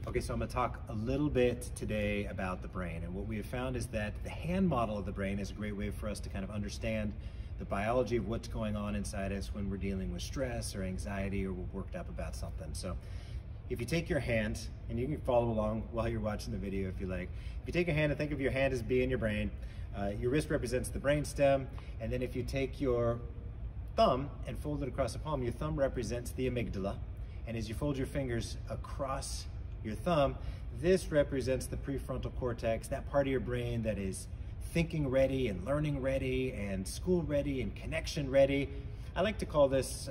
Okay, so I'm going to talk a little bit today about the brain, and what we have found is that the hand model of the brain is a great way for us to kind of understand the biology of what's going on inside us when we're dealing with stress or anxiety or we're worked up about something. So if you take your hand, and you can follow along while you're watching the video if you like. If you take your hand and think of your hand as being your brain, your wrist represents the brain stem, and then if you take your thumb and fold it across the palm, your thumb represents the amygdala, and as you fold your fingers across your thumb, this represents the prefrontal cortex, that part of your brain that is thinking ready and learning ready and school ready and connection ready. I like to call this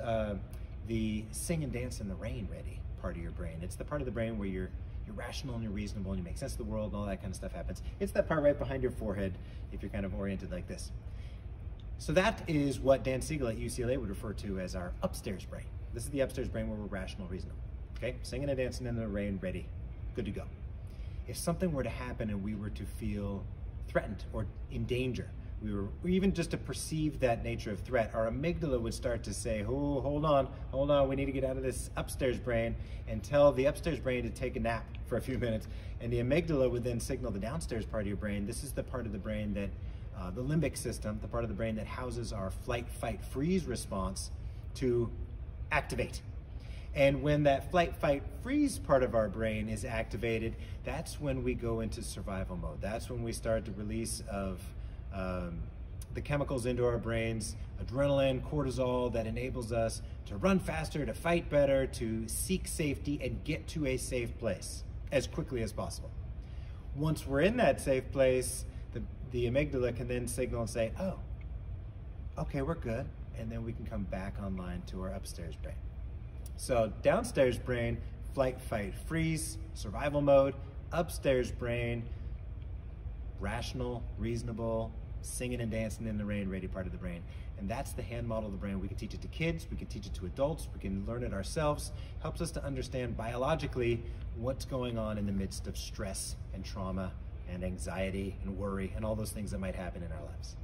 the sing and dance in the rain ready part of your brain. It's the part of the brain where you're rational and you're reasonable and you make sense of the world and all that kind of stuff happens. It's that part right behind your forehead if you're kind of oriented like this. So that is what Dan Siegel at UCLA would refer to as our upstairs brain. This is the upstairs brain where we're rational, reasonable. Okay, singing and dancing in the rain, ready, good to go. If something were to happen and we were to feel threatened or in danger, or even just to perceive that nature of threat, our amygdala would start to say, oh, hold on, we need to get out of this upstairs brain, and tell the upstairs brain to take a nap for a few minutes. And the amygdala would then signal the downstairs part of your brain. This is the part of the brain that, the limbic system, the part of the brain that houses our flight, fight, freeze response to activate. And when that flight, fight, freeze part of our brain is activated, that's when we go into survival mode. That's when we start the release of the chemicals into our brains, adrenaline, cortisol, that enables us to run faster, to fight better, to seek safety and get to a safe place as quickly as possible. Once we're in that safe place, the amygdala can then signal and say, oh, okay, we're good. And then we can come back online to our upstairs brain. So downstairs brain, flight, fight, freeze, survival mode. Upstairs brain, rational, reasonable, singing and dancing in the rain, ready part of the brain. And that's the hand model of the brain. We can teach it to kids, we can teach it to adults, we can learn it ourselves. Helps us to understand biologically what's going on in the midst of stress and trauma and anxiety and worry and all those things that might happen in our lives.